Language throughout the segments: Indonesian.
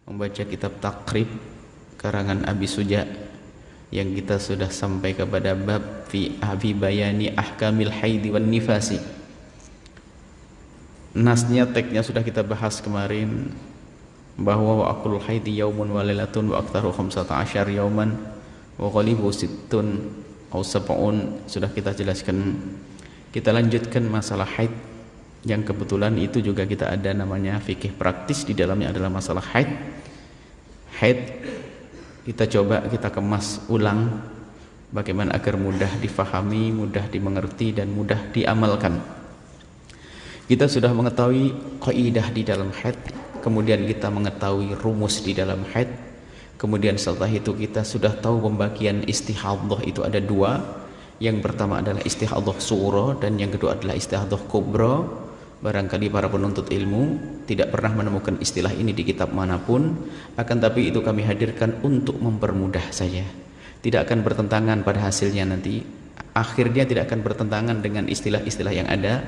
membaca kitab Takrib karangan Abi Suja yang kita sudah sampai kepada bab fi bayani ahkamil haidi wan nifasi. Nasnya, teksnya sudah kita bahas kemarin, bahwa wa aqul haidi yaumun wa lailatun wa aktsaru 15 yauman wa qalibu sittun aw sab'un, sudah kita jelaskan. Kita lanjutkan masalah haid yang kebetulan itu juga kita ada namanya fikih praktis di dalamnya adalah masalah haid. Haid kita coba kita kemas ulang bagaimana agar mudah difahami, mudah dimengerti dan mudah diamalkan. Kita sudah mengetahui kaidah di dalam haid, kemudian kita mengetahui rumus di dalam haid, kemudian setelah itu kita sudah tahu pembagian istihadhah itu ada dua. Yang pertama adalah istihadhah sughra dan yang kedua adalah istihadhah kubra. Barangkali para penuntut ilmu tidak pernah menemukan istilah ini di kitab manapun, akan tapi itu kami hadirkan untuk mempermudah saja. Tidak akan bertentangan pada hasilnya nanti, akhirnya tidak akan bertentangan dengan istilah-istilah yang ada.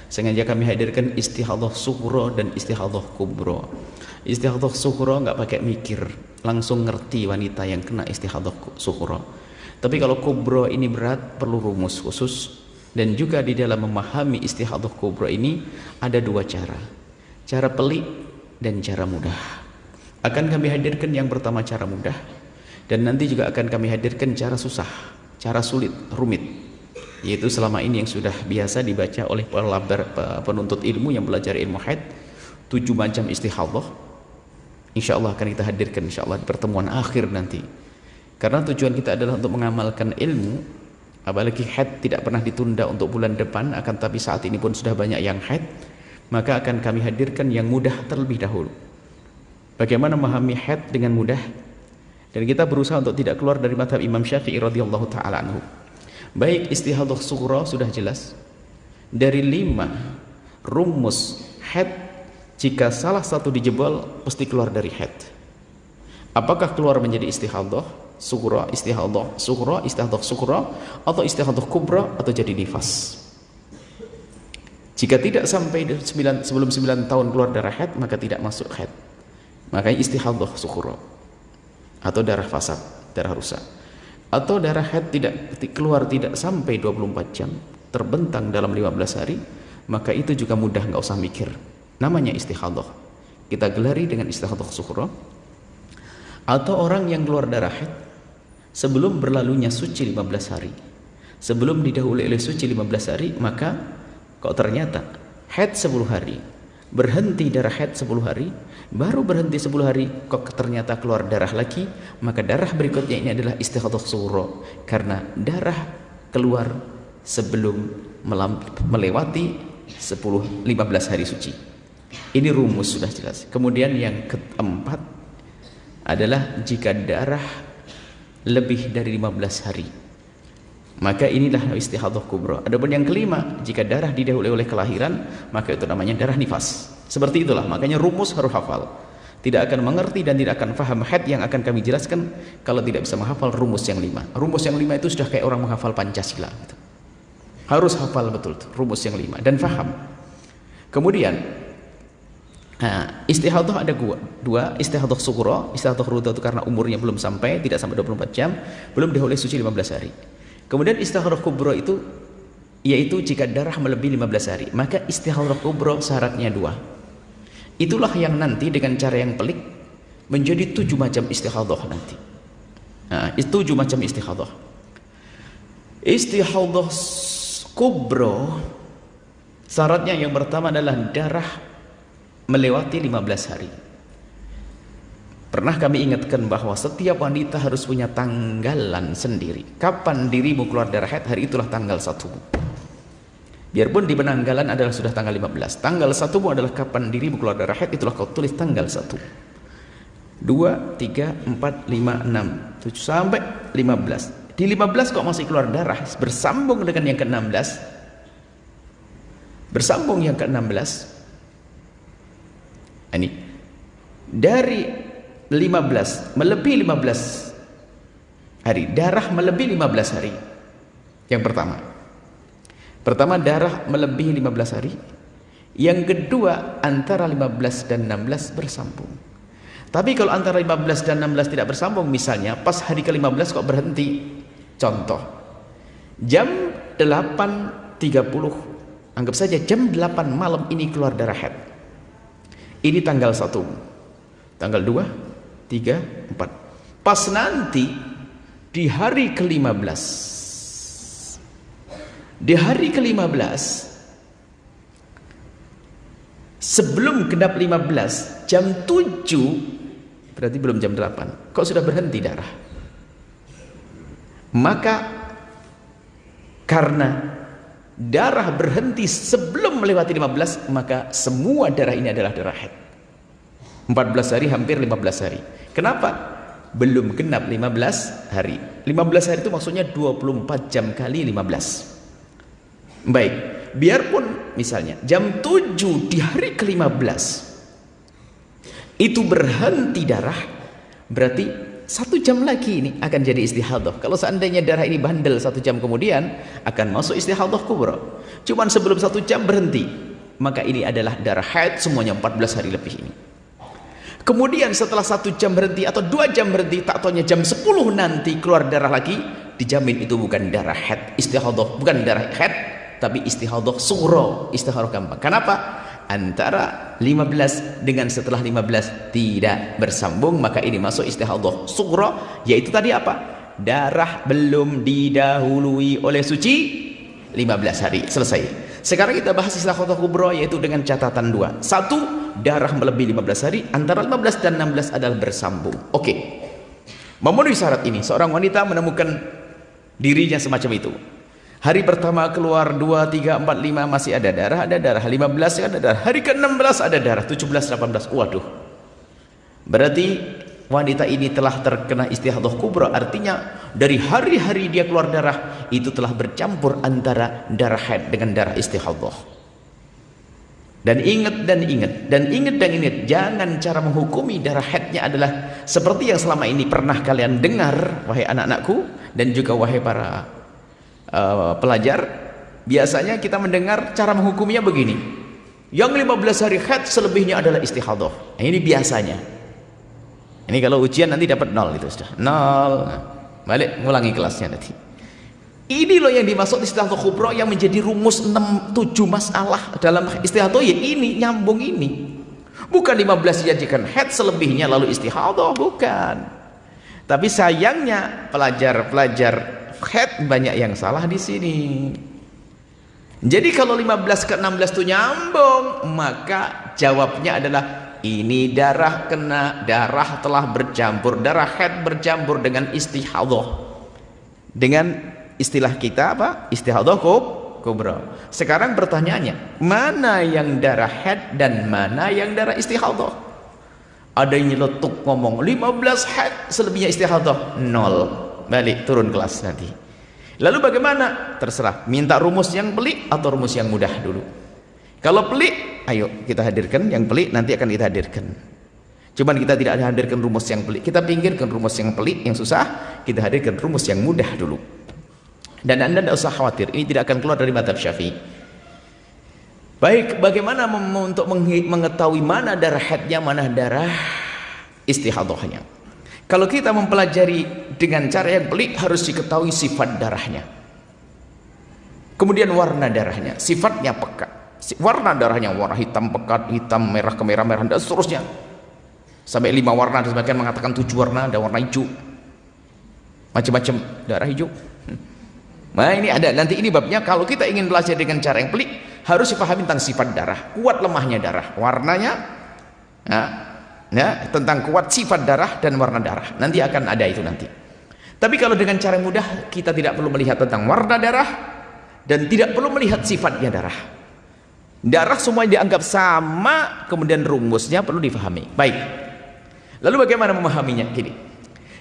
Sengaja kami hadirkan istihadhah sughra dan istihadhah kubra. Istihadhah sughra nggak pakai mikir, langsung ngerti wanita yang kena istihadhah sughra. Tapi kalau kubra ini berat, perlu rumus khusus. Dan juga di dalam memahami istihadhah kubra ini ada dua cara. Cara pelik dan cara mudah. Akan kami hadirkan yang pertama cara mudah, dan nanti juga akan kami hadirkan cara susah, cara sulit, rumit. Yaitu selama ini yang sudah biasa dibaca oleh penuntut ilmu yang belajar ilmu haid, 7 macam istihadhah. Insyaallah akan kita hadirkan insyaallah di pertemuan akhir nanti. Karena tujuan kita adalah untuk mengamalkan ilmu. Apalagi haid tidak pernah ditunda untuk bulan depan, akan tapi saat ini pun sudah banyak yang haid, maka akan kami hadirkan yang mudah terlebih dahulu. Bagaimana memahami haid dengan mudah? Dan kita berusaha untuk tidak keluar dari mazhab Imam Syafi'i radhiyallahu taala anhu. Baik istihadhah sughra sudah jelas. Dari 5 rumus haid, jika salah satu dijebol pasti keluar dari haid. Apakah keluar menjadi istihadhah sughra, istihadhah sughra, istihadhah sughra, atau istihadhah kubra, atau jadi nifas? Jika tidak sampai sebelum 9 tahun keluar darah haid, maka tidak masuk haid. Makanya istihadhah sughra atau darah fasad, darah rusak. Atau darah haid tidak keluar tidak sampai 24 jam, terbentang dalam 15 hari, maka itu juga mudah, nggak usah mikir. Namanya istihadhah. Kita gelari dengan istihadhah sughra. Atau orang yang keluar darah haid sebelum berlalunya suci 15 hari, sebelum didahului oleh suci 15 hari, maka kok ternyata haid 10 hari, berhenti darah haid 10 hari, baru berhenti 10 hari kok ternyata keluar darah lagi, maka darah berikutnya ini adalah istihadhah sughra, karena darah keluar sebelum melewati 15 hari suci. Ini rumus sudah jelas. Kemudian yang keempat adalah jika darah lebih dari 15 hari, maka inilah istihadhah kubra. Adapun yang kelima, jika darah didahului oleh kelahiran, maka itu namanya darah nifas. Seperti itulah, makanya rumus harus hafal. Tidak akan mengerti dan tidak akan faham haid yang akan kami jelaskan kalau tidak bisa menghafal rumus yang 5. Rumus yang 5 itu sudah kayak orang menghafal Pancasila gitu. Harus hafal betul tuh, rumus yang 5 dan faham. Kemudian istihadhah ada dua, istihadhah sughra, istihadhah rudha itu karena umurnya belum sampai, tidak sampai 24 jam, belum didahului suci 15 hari. Kemudian istihadhah kubra itu yaitu jika darah melebihi 15 hari, maka istihadhah kubra syaratnya 2. Itulah yang nanti dengan cara yang pelik menjadi 7 macam istihadhah nanti. Itu 7 macam istihadhah. Istihadhah kubra syaratnya yang pertama adalah darah melewati 15 hari. Pernah kami ingatkan bahwa setiap wanita harus punya tanggalan sendiri. Kapan dirimu keluar darah haid, hari itulah tanggal 1. Biarpun di penanggalan adalah sudah tanggal 15, tanggal 1 adalah kapan dirimu keluar darah haid, itulah kau tulis tanggal 1. 2, 3, 4, 5, 6, 7 sampai 15. Di 15 kok masih keluar darah, bersambung dengan yang ke-16. Bersambung yang ke-16. Ini dari 15 melebihi 15 hari, darah melebihi 15 hari. Yang pertama darah melebihi 15 hari. Yang kedua antara 15 dan 16 bersambung. Tapi kalau antara 15 dan 16 tidak bersambung, misalnya pas hari ke-15 kok berhenti. Contoh, jam 8.30, anggap saja jam 8 malam ini keluar darah haid. Ini tanggal 1, tanggal 2, 3, 4. Pas nanti di hari ke-15, di hari ke-15 sebelum genap 15, jam 7, berarti belum jam 8, kok sudah berhenti darah. Maka karena darah berhenti sebelum melewati 15, maka semua darah ini adalah darah haid. 14 hari, hampir 15 hari. Kenapa? Belum genap 15 hari. 15 hari itu maksudnya 24 jam kali 15. Baik, biarpun misalnya jam 7 di hari ke-15 itu berhenti darah, berarti 1 jam lagi ini akan jadi istihadah. Kalau seandainya darah ini bandel 1 jam kemudian akan masuk istihadah kubra. Cuman sebelum 1 jam berhenti, maka ini adalah darah haid semuanya 14 hari lebih ini. Kemudian setelah 1 jam berhenti atau 2 jam berhenti, tak taunya jam 10 nanti keluar darah lagi, dijamin itu bukan darah haid, istihadah, bukan darah haid, tapi istihadah sughra, istihadah gampang. Kenapa? Antara 15 dengan setelah 15 tidak bersambung, maka ini masuk istihadah sughra, yaitu tadi apa? Darah belum didahului oleh suci 15 hari. Selesai. Sekarang kita bahas istihadah kubra, yaitu dengan catatan 2. 1, darah melebihi 15 hari, antara 15 dan 16 adalah bersambung. Oke. Memenuhi syarat ini, seorang wanita menemukan dirinya semacam itu. Hari pertama keluar 2, 3, 4, 5 masih ada darah, 15 ada darah, hari ke-16 ada darah, 17, 18, waduh. Berarti wanita ini telah terkena istihadah kubra, artinya dari hari-hari dia keluar darah itu telah bercampur antara darah haid dengan darah istihadah. Dan ingat, jangan cara menghukumi darah haidnya adalah seperti yang selama ini pernah kalian dengar, wahai anak-anakku dan juga wahai para pelajar. Biasanya kita mendengar cara menghukumnya begini, yang 15 hari haid selebihnya adalah istihadah. Nah, ini biasanya. Ini kalau ujian nanti dapat 0, itu sudah 0. Nah, balik ngulangi kelasnya nanti. Ini loh yang dimaksud istihadah kubra, yang menjadi rumus 6-7 masalah dalam istihadah, ya ini, nyambung ini. Bukan 15 dijadikan haid selebihnya lalu istihadah, bukan. Tapi sayangnya pelajar-pelajar haid banyak yang salah di sini. Jadi kalau 15 ke 16 itu nyambung, maka jawabnya adalah ini darah kena, darah telah bercampur, darah haid bercampur dengan istihadah. Dengan istilah kita apa? Istihadah kubra. Sekarang pertanyaannya, mana yang darah haid dan mana yang darah istihadah? Ada yang nyeletuk ngomong 15 haid selebihnya istihadah, 0. Balik turun kelas nanti. Lalu bagaimana? Terserah, minta rumus yang pelik atau rumus yang mudah dulu. Kalau pelik, ayo kita hadirkan yang pelik, nanti akan kita hadirkan. Cuman kita tidak hadirkan rumus yang pelik, kita pinggirkan rumus yang pelik, yang susah, kita hadirkan rumus yang mudah dulu. Dan Anda tidak usah khawatir, ini tidak akan keluar dari mazhab Syafi'i. Baik, bagaimana untuk mengetahui mana darah haidnya, mana darah istihadahnya? Kalau kita mempelajari dengan cara yang pelik, harus diketahui sifat darahnya. Kemudian warna darahnya, sifatnya pekat. Warna darahnya warna hitam pekat, hitam, merah, kemerah-merah, dan seterusnya. Sampai 5 warna, ada sebagian mengatakan 7 warna, ada warna hijau. Macam-macam darah hijau. Nah ini ada, nanti ini babnya. Kalau kita ingin belajar dengan cara yang pelik, harus dipahami tentang sifat darah, kuat lemahnya darah, warnanya, tentang kuat sifat darah dan warna darah. Nanti akan ada itu nanti. Tapi kalau dengan cara mudah, kita tidak perlu melihat tentang warna darah dan tidak perlu melihat sifatnya darah. Darah semua dianggap sama, kemudian rumusnya perlu difahami. Baik. Lalu bagaimana memahaminya? Gini.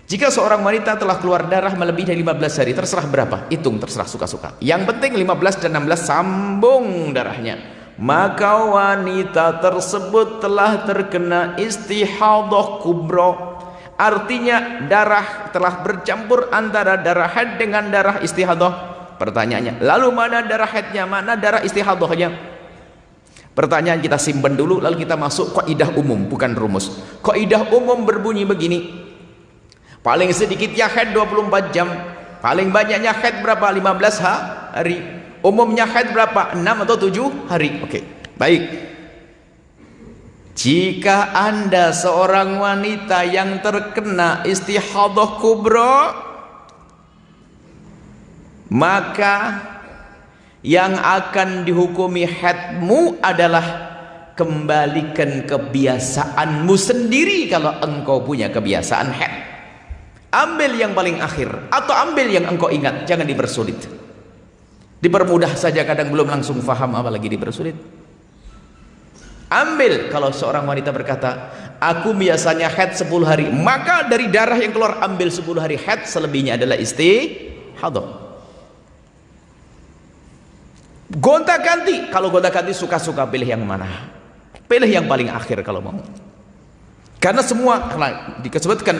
Jika seorang wanita telah keluar darah melebihi dari 15 hari, terserah berapa, hitung, terserah suka-suka. Yang penting 15 dan 16 sambung darahnya, maka wanita tersebut telah terkena istihadah kubra. Artinya darah telah bercampur antara darah haid dengan darah istihadah. Pertanyaannya, lalu mana darah haidnya, mana darah istihadahnya? Pertanyaan kita simpan dulu, lalu kita masuk kaidah umum, bukan rumus. Kaidah umum berbunyi begini. Paling sedikitnya haid 24 jam. Paling banyaknya haid berapa? 15 hari. Umumnya haid berapa? 6 atau 7 hari. Oke, baik. Jika Anda seorang wanita yang terkena istihadah kubra, maka yang akan dihukumi haidmu adalah kembalikan kebiasaanmu sendiri. Kalau engkau punya kebiasaan haid, ambil yang paling akhir atau ambil yang engkau ingat, jangan dipersulit. Dipermudah saja kadang belum langsung faham, apalagi dipersulit. Ambil. Kalau seorang wanita berkata, aku biasanya haid 10 hari, maka dari darah yang keluar ambil 10 hari haid, selebihnya adalah istihadah. Gonta-ganti. Kalau gonta-ganti suka-suka pilih yang mana, pilih yang paling akhir kalau mau. Karena semua disebutkan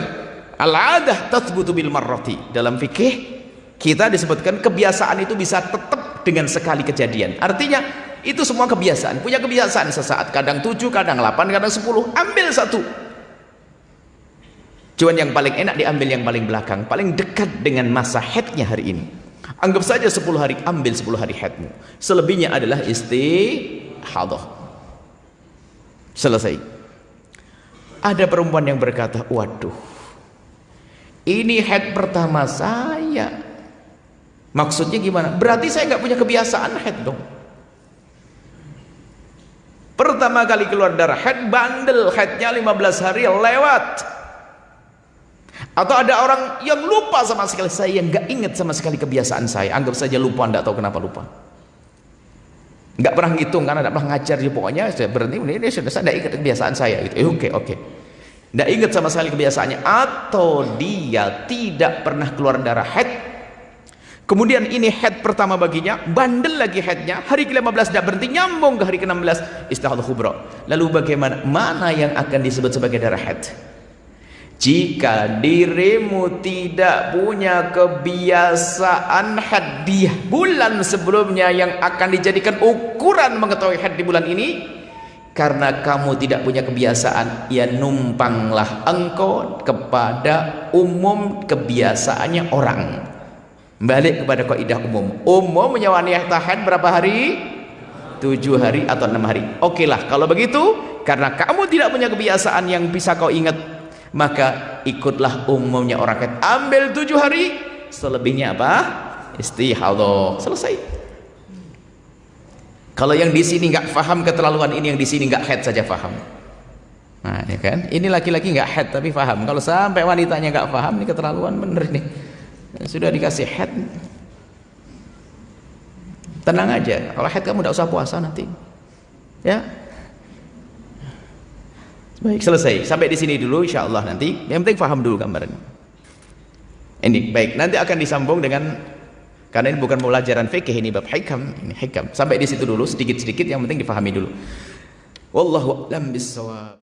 al-adah tathbutu bil marrati. Dalam fikih kita disebutkan kebiasaan itu bisa tetap dengan sekali kejadian. Artinya itu semua kebiasaan, punya kebiasaan sesaat, kadang 7, kadang 8, kadang 10. Ambil satu. Cuman yang paling enak diambil yang paling belakang, paling dekat dengan masa haidnya hari ini. Anggap saja 10 hari, ambil 10 hari haidmu. Selebihnya adalah istihadah. Selesai. Ada perempuan yang berkata, waduh, ini haid pertama saya. Maksudnya gimana? Berarti saya nggak punya kebiasaan haid dong. Pertama kali keluar darah haid, bandel, haidnya 15 hari lewat. Atau ada orang yang lupa sama sekali. Saya yang nggak ingat sama sekali kebiasaan saya. Anggap saja lupa, nggak tahu kenapa lupa. Nggak pernah ngitung karena nggak pernah ngajar. Pokoknya saya berhenti, ini sudah saya nggak ingat kebiasaan saya. Gitu. Oke. Nggak ingat sama sekali kebiasaannya. Atau dia tidak pernah keluar darah haid. Kemudian ini haid pertama baginya, bandel lagi haidnya. Hari ke-15 tidak berhenti, nyambung ke hari ke-16 istihadah kubra. Lalu bagaimana? Mana yang akan disebut sebagai darah haid? Jika dirimu tidak punya kebiasaan haid di bulan sebelumnya yang akan dijadikan ukuran mengetahui haid di bulan ini, karena kamu tidak punya kebiasaan, ya numpanglah engkau kepada umum kebiasaannya orang. Balik kepada kaidah umum. Umumnya wanita haid berapa hari? 7 hari atau 6 hari. Oke lah, kalau begitu, karena kamu tidak punya kebiasaan yang bisa kau ingat, maka ikutlah umumnya orang haid. Ambil 7 hari, selebihnya apa? Istihadah. Selesai. Kalau yang di sini nggak paham keterlaluan ini, yang di sini nggak haid saja paham. Nah, ya kan? Ini laki-laki nggak haid tapi paham. Kalau sampai wanitanya nggak paham, ini keterlaluan bener nih. Sudah dikasih haid, tenang aja. Kalau haid kamu tidak usah puasa nanti, ya. Baik, selesai. Sampai di sini dulu, insya Allah nanti. Yang penting paham dulu gambarannya. Ini baik. Nanti akan disambung dengan, karena ini bukan pelajaran fikih, ini bab hikam. Ini hikam. Sampai di situ dulu, sedikit-sedikit. Yang penting dipahami dulu. Wallahu a'lam bishawab.